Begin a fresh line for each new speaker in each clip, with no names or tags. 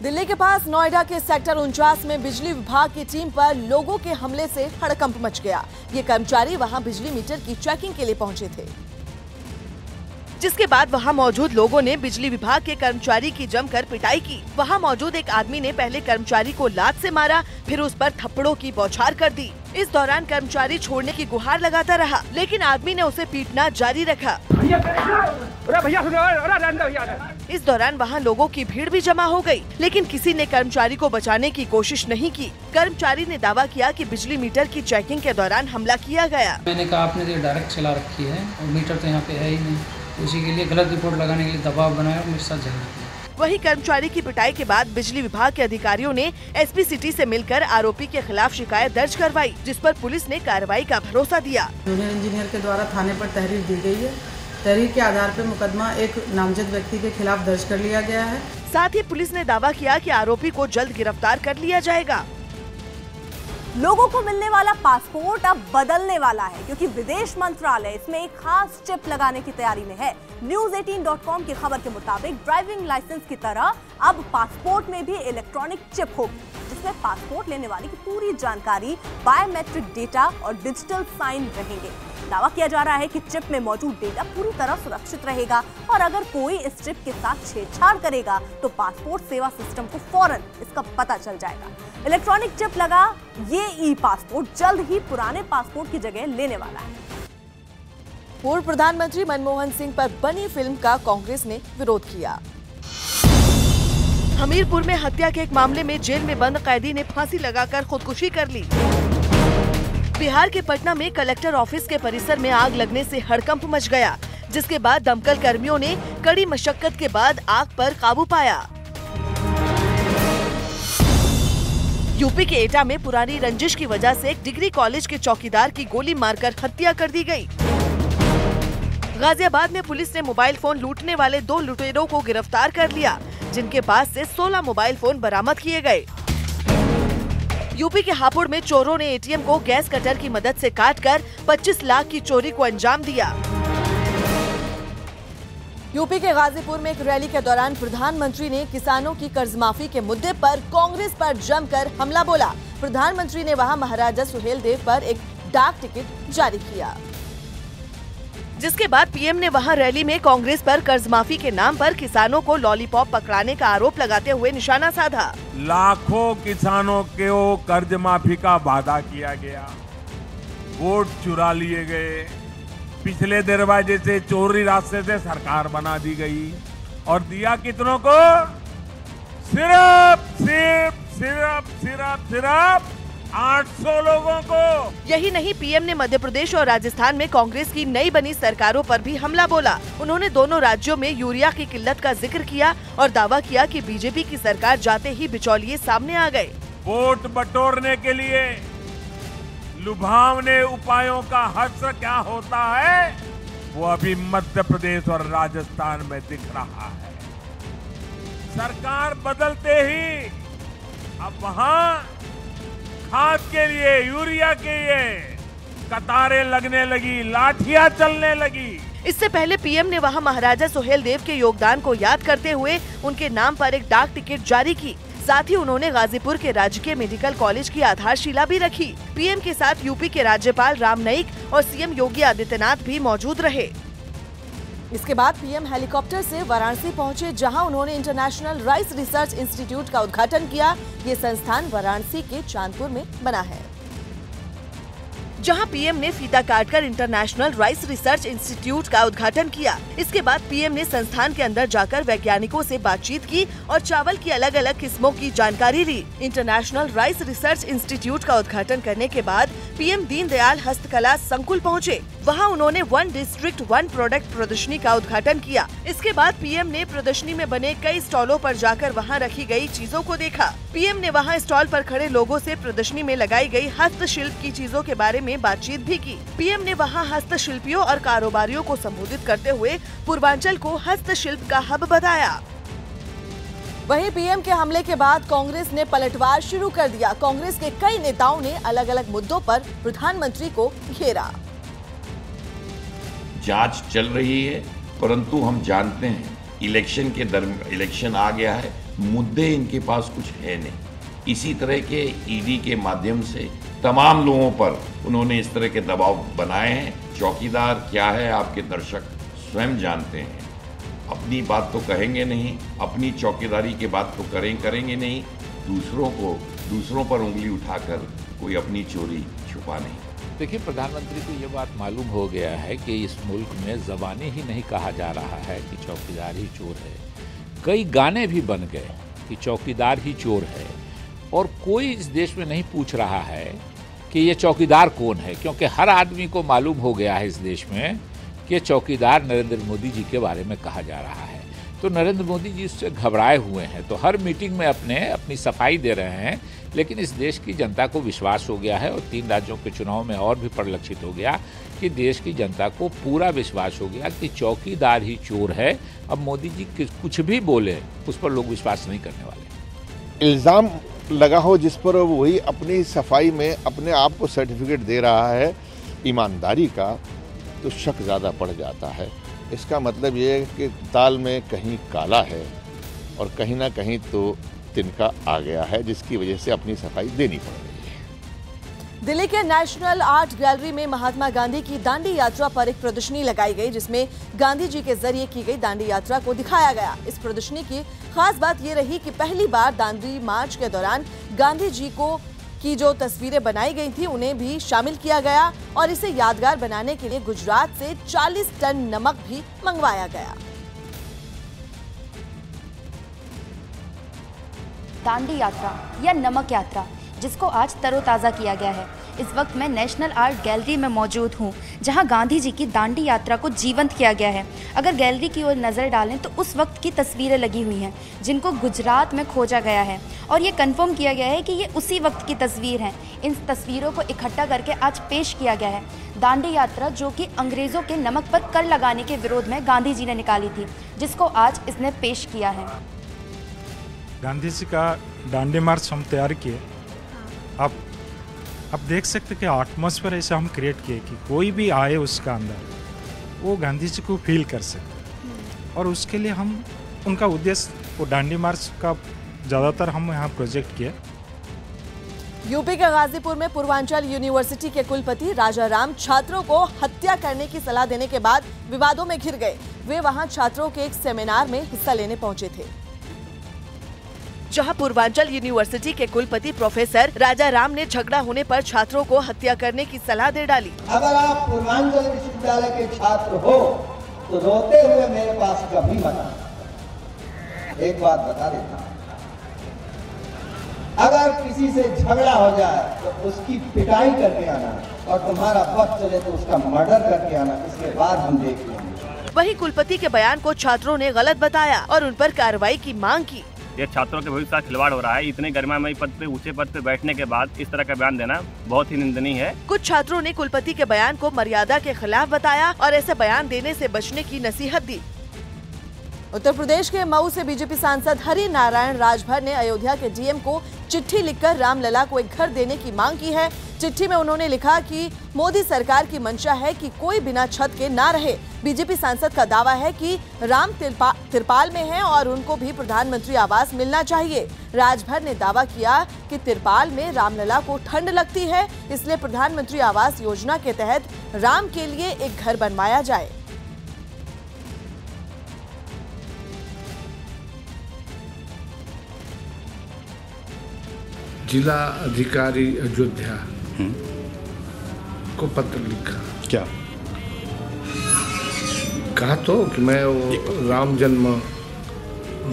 दिल्ली के पास नोएडा के सेक्टर 49 में बिजली विभाग की टीम पर लोगों के हमले से हड़कंप मच गया। ये कर्मचारी वहां बिजली मीटर की चेकिंग के लिए पहुंचे थे, जिसके बाद वहां मौजूद लोगों ने बिजली विभाग के कर्मचारी की जमकर पिटाई की। वहां मौजूद एक आदमी ने पहले कर्मचारी को लात से मारा, फिर उस पर थप्पड़ों की बौछार कर दी। इस दौरान कर्मचारी छोड़ने की गुहार लगाता रहा, लेकिन आदमी ने उसे पीटना जारी रखा। इस दौरान वहां लोगों की भीड़ भी जमा हो गई, लेकिन किसी ने कर्मचारी को बचाने की कोशिश नहीं की। कर्मचारी ने दावा किया कि बिजली मीटर की चेकिंग के दौरान हमला किया गया।
मैंने कहा आपने तो डायरेक्ट चला रखी है और मीटर तो यहाँ पे है ही नहीं, उसी के लिए गलत रिपोर्ट लगाने के लिए दबाव बनाया और मेरे साथ झगड़ा किया।
वहीं कर्मचारी की पिटाई के बाद बिजली विभाग के अधिकारियों ने एसपी सिटी से मिलकर आरोपी के खिलाफ शिकायत दर्ज करवाई, जिस पर पुलिस ने कार्रवाई का भरोसा दिया।
जूनियर इंजीनियर के द्वारा थाने पर तहरीर दी गई है। तहरीर के आधार पर मुकदमा एक नामजद व्यक्ति के खिलाफ दर्ज कर लिया गया है।
साथ ही पुलिस ने दावा किया कि आरोपी को जल्द गिरफ्तार कर लिया जाएगा।
लोगों को मिलने वाला पासपोर्ट अब बदलने वाला है, क्योंकि विदेश मंत्रालय इसमें एक खास चिप लगाने की तैयारी में है। News18.com की खबर के मुताबिक ड्राइविंग लाइसेंस की तरह अब पासपोर्ट में भी इलेक्ट्रॉनिक चिप होगी, जिसमें पासपोर्ट लेने वाले की पूरी जानकारी, बायोमेट्रिक डेटा और डिजिटल साइन रहेंगे। दावा किया जा रहा है कि चिप में मौजूद डेटा पूरी तरह सुरक्षित रहेगा और अगर कोई इस चिप के साथ छेड़छाड़ करेगा तो पासपोर्ट सेवा सिस्टम को फौरन इसका पता चल जाएगा। इलेक्ट्रॉनिक चिप लगा ये ई पासपोर्ट जल्द ही पुराने पासपोर्ट की जगह लेने वाला है।
पूर्व प्रधानमंत्री मनमोहन सिंह पर बनी फिल्म का कांग्रेस ने विरोध किया। हमीरपुर में हत्या के एक मामले में जेल में बंद कैदी ने फांसी लगाकर खुदकुशी कर ली। बिहार के पटना में कलेक्टर ऑफिस के परिसर में आग लगने से हड़कंप मच गया, जिसके बाद दमकल कर्मियों ने कड़ी मशक्कत के बाद आग पर काबू पाया। यूपी के एटा में पुरानी रंजिश की वजह से एक डिग्री कॉलेज के चौकीदार की गोली मारकर हत्या कर दी गई। गाजियाबाद में पुलिस ने मोबाइल फोन लूटने वाले 2 लुटेरों को गिरफ्तार कर लिया, जिनके पास से 16 मोबाइल फोन बरामद किए गए। यूपी के हापुड़ में चोरों ने एटीएम को गैस कटर की मदद से काटकर 25 लाख की चोरी को अंजाम दिया। यूपी के गाजीपुर में एक रैली के दौरान प्रधानमंत्री ने किसानों की कर्ज माफी के मुद्दे पर कांग्रेस पर जमकर हमला बोला। प्रधानमंत्री ने वहां महाराजा सुहेलदेव पर एक डाक टिकट जारी किया, जिसके बाद पीएम ने वहां रैली में कांग्रेस पर कर्ज माफी के नाम पर किसानों को लॉलीपॉप पकड़ाने का आरोप लगाते हुए निशाना साधा।
लाखों किसानों को कर्ज माफी का वादा किया गया, वोट चुरा लिए गए, पिछले दरवाजे से चोरी रास्ते से सरकार बना दी गई और दिया कितनों को? सिर्फ 800 लोगों को।
यही नहीं, पीएम ने मध्य प्रदेश और राजस्थान में कांग्रेस की नई बनी सरकारों पर भी हमला बोला। उन्होंने दोनों राज्यों में यूरिया की किल्लत का जिक्र किया और दावा किया कि बीजेपी की सरकार जाते ही बिचौलिए सामने आ गए।
वोट बटोरने के लिए लुभावने उपायों का हश्र क्या होता है, वो अभी मध्य प्रदेश और राजस्थान में दिख रहा है। सरकार बदलते ही अब वहाँ खाद के लिए, यूरिया के लिए कतारें लगने लगी, लाठियां चलने लगी।
इससे पहले पीएम ने वहां महाराजा सुहेलदेव के योगदान को याद करते हुए उनके नाम पर एक डाक टिकट जारी की। साथ ही उन्होंने गाजीपुर के राजकीय मेडिकल कॉलेज की आधारशिला भी रखी। पीएम के साथ यूपी के राज्यपाल राम नाईक और सीएम योगी आदित्यनाथ भी मौजूद रहे। इसके बाद पीएम हेलीकॉप्टर से वाराणसी पहुंचे, जहां उन्होंने इंटरनेशनल राइस रिसर्च इंस्टीट्यूट का उद्घाटन किया। ये संस्थान वाराणसी के चांदपुर में बना है, जहां पीएम ने फीता काटकर इंटरनेशनल राइस रिसर्च इंस्टीट्यूट का उद्घाटन किया। इसके बाद पीएम ने संस्थान के अंदर जाकर वैज्ञानिकों से बातचीत की और चावल की अलग अलग किस्मों की जानकारी ली। इंटरनेशनल राइस रिसर्च इंस्टीट्यूट का उद्घाटन करने के बाद पीएम दीनदयाल हस्तकला संकुल पहुंचे। वहां उन्होंने 1 डिस्ट्रिक्ट 1 प्रोडक्ट प्रदर्शनी का उद्घाटन किया। इसके बाद पीएम ने प्रदर्शनी में बने कई स्टॉलों पर जाकर वहां रखी गई चीजों को देखा। पीएम ने वहां स्टॉल पर खड़े लोगों से प्रदर्शनी में लगाई गई हस्तशिल्प की चीजों के बारे में बातचीत भी की। पीएम ने वहां हस्तशिल्पियों और कारोबारियों को संबोधित करते हुए पूर्वांचल को हस्तशिल्प का हब बताया। वहीं पीएम के हमले के बाद कांग्रेस ने पलटवार शुरू कर दिया। कांग्रेस के कई नेताओं ने अलग अलग मुद्दों पर प्रधानमंत्री को घेरा।
जांच चल रही है, परंतु हम जानते हैं इलेक्शन आ गया है, मुद्दे इनके पास कुछ है नहीं। इसी तरह के ईडी के माध्यम से तमाम लोगों पर उन्होंने इस तरह के दबाव बनाए हैं। चौकीदार क्या है आपके दर्शक स्वयं जानते हैं। अपनी बात तो कहेंगे नहीं, अपनी चौकीदारी की बात तो करेंगे नहीं, दूसरों पर उंगली उठाकर कोई अपनी चोरी छुपा नहीं।
देखिए, प्रधानमंत्री को ये बात मालूम हो गया है कि इस मुल्क में ज़बानी ही नहीं कहा जा रहा है कि चौकीदार ही चोर है। कई गाने भी बन गए कि चौकीदार ही चोर है, और कोई इस देश में नहीं पूछ रहा है कि ये चौकीदार कौन है, क्योंकि हर आदमी को मालूम हो गया है इस देश में कि चौकीदार नरेंद्र मोदी जी के बारे में कहा जा रहा है। तो नरेंद्र मोदी जी इससे घबराए हुए हैं, तो हर मीटिंग में अपनी सफाई दे रहे हैं। लेकिन इस देश की जनता को विश्वास हो गया है, और 3 राज्यों के चुनाव में और भी परिलक्षित हो गया कि देश की जनता को पूरा विश्वास हो गया कि चौकीदार ही चोर है। अब मोदी जी कुछ भी बोले उस पर लोग विश्वास नहीं करने वाले।
इल्ज़ाम लगा हो जिस पर वही अपनी सफाई में अपने आप को सर्टिफिकेट दे रहा है ईमानदारी का, तो शक ज़्यादा बढ़ जाता है। इसका मतलब ये है कि दाल में कहीं काला है और कहीं ना कहीं तो तिनका आ गया है, जिसकी वजह से अपनी सफाई देनी पड़ रही है।
दिल्ली के नेशनल आर्ट गैलरी में महात्मा गांधी की दांडी यात्रा पर एक प्रदर्शनी लगाई गई, जिसमें गांधी जी के जरिए की गई दांडी यात्रा को दिखाया गया। इस प्रदर्शनी की खास बात ये रही कि पहली बार दांडी मार्च के दौरान गांधी जी की जो तस्वीरें बनाई गई थी उन्हें भी शामिल किया गया, और इसे यादगार बनाने के लिए गुजरात से 40 टन नमक भी मंगवाया गया।
दांडी यात्रा या नमक यात्रा, जिसको आज तरोताज़ा किया गया है। इस वक्त मैं नेशनल आर्ट गैलरी में मौजूद हूँ, जहाँ गांधी जी की दांडी यात्रा को जीवंत किया गया है। अगर गैलरी की ओर नज़र डालें तो उस वक्त की तस्वीरें लगी हुई हैं, जिनको गुजरात में खोजा गया है, और ये कंफर्म किया गया है कि ये उसी वक्त की तस्वीर हैं। इन तस्वीरों को इकट्ठा करके आज पेश किया गया है। दांडी यात्रा जो कि अंग्रेज़ों के नमक पर कर लगाने के विरोध में गांधी जी ने निकाली थी, जिसको आज इसने पेश किया है।
गांधी जी का दांडी मार्च हम तैयार किए। आप देख सकते कि एटमॉस्फेयर ऐसा हम क्रिएट किए कि कोई भी आए उसका अंदर वो गांधी जी को फील कर सके, और उसके लिए हम उनका उद्देश्य वो दांडी मार्च का ज़्यादातर हम यहाँ प्रोजेक्ट किए।
यूपी के गाजीपुर में पूर्वांचल यूनिवर्सिटी के कुलपति राजा राम छात्रों को हत्या करने की सलाह देने के बाद विवादों में घिर गए। वे वहां छात्रों के एक सेमिनार में हिस्सा लेने पहुंचे थे, जहां पूर्वांचल यूनिवर्सिटी के कुलपति प्रोफेसर राजा राम ने झगड़ा होने पर छात्रों को हत्या करने की सलाह दे डाली।
अगर आप पूर्वांचल विश्वविद्यालय के छात्र हो तो रोते हुए मेरे पास कभी मत आना। एक बात बता देता हूं, अगर किसी से झगड़ा हो जाए तो उसकी पिटाई करके आना, और तुम्हारा वक्त चले तो उसका मर्डर करके आना, इसके बाद हम देख लेंगे।
वहीं कुलपति के बयान को छात्रों ने गलत बताया और उन पर कार्रवाई की मांग की।
ये छात्रों के भविष्य का खिलवाड़ हो रहा है। इतने गरिमामयी पद पे, ऊंचे पद पे बैठने के बाद इस तरह का बयान देना बहुत ही निंदनीय है।
कुछ छात्रों ने कुलपति के बयान को मर्यादा के खिलाफ बताया और ऐसे बयान देने से बचने की नसीहत दी। उत्तर प्रदेश के मऊ से बीजेपी सांसद हरि नारायण राजभर ने अयोध्या के डीएम को चिट्ठी लिखकर रामलला को एक घर देने की मांग की है। चिट्ठी में उन्होंने लिखा कि मोदी सरकार की मंशा है कि कोई बिना छत के ना रहे। बीजेपी सांसद का दावा है कि राम तिरपाल में हैं और उनको भी प्रधानमंत्री आवास मिलना चाहिए। राजभर ने दावा किया कि तिरपाल में रामलला को ठंड लगती है, इसलिए प्रधानमंत्री आवास योजना के तहत राम के लिए एक घर बनवाया जाए।
जिला अधिकारी अयोध्या को पत्र लिखा।
क्या
कहा तो कि मैं वो राम जन्म,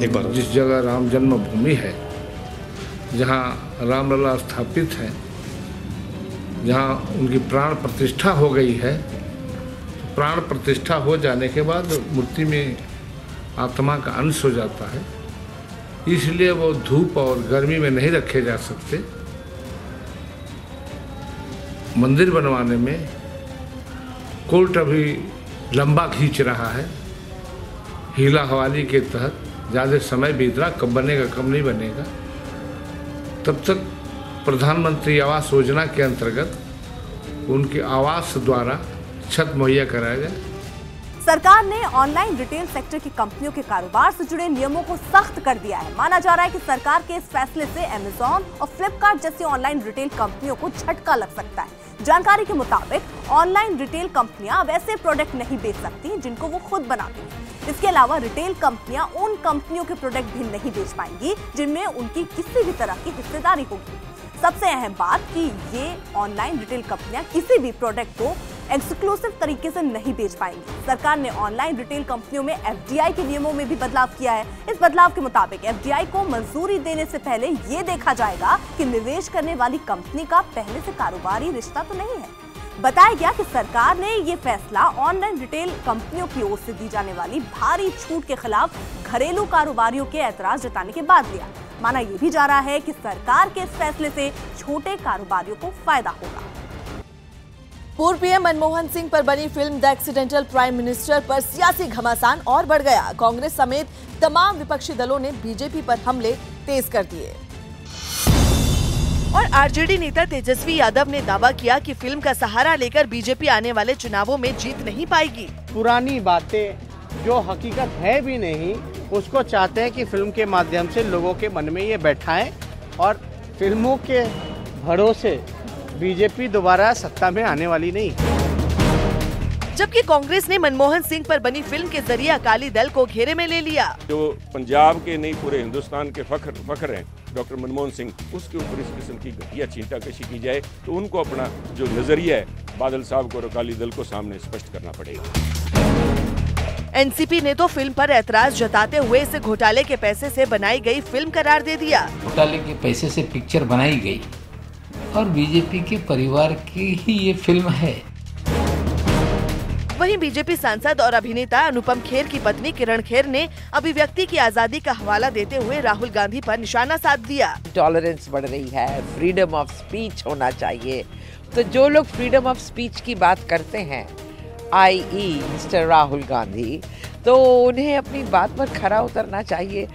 एक बार
जिस जगह राम जन्मभूमि है, जहाँ रामलला स्थापित है, जहाँ उनकी प्राण प्रतिष्ठा हो गई है, तो प्राण प्रतिष्ठा हो जाने के बाद मूर्ति में आत्मा का अंश हो जाता है, इसलिए वो धूप और गर्मी में नहीं रखे जा सकते। मंदिर बनवाने में कोर्ट अभी लंबा खींच रहा है, हीला हवाली के तहत ज़्यादा समय बीत रहा, कब बनेगा कब नहीं बनेगा। तब तक प्रधानमंत्री आवास योजना के अंतर्गत उनके आवास द्वारा छत मुहैया कराया जाए।
सरकार ने ऑनलाइन रिटेल सेक्टर की कंपनियों के कारोबार से जुड़े नियमों को सख्त कर दिया है। माना जा रहा है कि सरकार के इस फैसले से अमेज़न और फ्लिपकार्ट जैसी ऑनलाइन रिटेल कंपनियों को झटका लग सकता है। जानकारी के मुताबिक ऑनलाइन रिटेल कंपनियां अब ऐसे प्रोडक्ट नहीं बेच सकती जिनको वो खुद बनाती हैं। इसके अलावा रिटेल कंपनियां उन कंपनियों के प्रोडक्ट भी नहीं बेच पाएंगी जिनमें उनकी किसी भी तरह की हिस्सेदारी होगी। सबसे अहम बात कि ये ऑनलाइन रिटेल कंपनियां किसी भी प्रोडक्ट को एक्सक्लूसिव तरीके से नहीं बेच पाएंगी। सरकार ने ऑनलाइन रिटेल कंपनियों में एफडीआई के नियमों में भी बदलाव किया है। इस बदलाव के मुताबिक एफडीआई को मंजूरी देने से पहले ये देखा जाएगा कि निवेश करने वाली कंपनी का पहले से कारोबारी रिश्ता तो नहीं है। बताया गया कि सरकार ने ये फैसला ऑनलाइन रिटेल कंपनियों की ओर से दी जाने वाली भारी छूट के खिलाफ घरेलू कारोबारियों के ऐतराज जताने के बाद लिया। माना यह भी जा रहा है कि सरकार के इस फैसले से छोटे कारोबारियों को फायदा होगा।
पूर्व पीएम मनमोहन सिंह पर बनी film the accidental prime minister पर सियासी घमासान और बढ़ गया। कांग्रेस समेत तमाम विपक्षी दलों ने बीजेपी पर हमले तेज कर दिए और आरजेडी नेता तेजस्वी यादव ने दावा किया कि फिल्म का सहारा लेकर बीजेपी आने वाले चुनावों में जीत नहीं पाएगी।
पुरानी बातें जो हकीकत है भी नहीं, उसको चाहते हैं कि फिल्म के माध्यम से लोगों के मन में ये बैठाएं और फिल्मों के भरोसे बीजेपी दोबारा सत्ता में आने वाली नहीं।
जबकि कांग्रेस ने मनमोहन सिंह पर बनी फिल्म के जरिए अकाली दल को घेरे में ले लिया।
जो पंजाब के नहीं पूरे हिंदुस्तान के फख्र हैं डॉक्टर मनमोहन सिंह, उसके ऊपर इस किस्म की घटिया छींटाकशी की जाए तो उनको अपना जो नजरिया है बादल साहब को और अकाली दल को सामने स्पष्ट करना पड़ेगा।
एनसीपी ने तो फिल्म पर ऐतराज जताते हुए इसे घोटाले के पैसे से बनाई गई फिल्म करार दे दिया।
घोटाले के पैसे से पिक्चर बनाई गई और बीजेपी के परिवार की ही ये फिल्म है।
वहीं बीजेपी सांसद और अभिनेता अनुपम खेर की पत्नी किरण खेर ने अभिव्यक्ति की आजादी का हवाला देते हुए राहुल गांधी पर निशाना साध दिया।
टॉलरेंस बढ़ रही है, फ्रीडम ऑफ स्पीच होना चाहिए। तो जो लोग फ्रीडम ऑफ स्पीच की बात करते हैं, i.e. मिस्टर राहुल गांधी, तो उन्हें अपनी बात पर खरा उतरना चाहिए।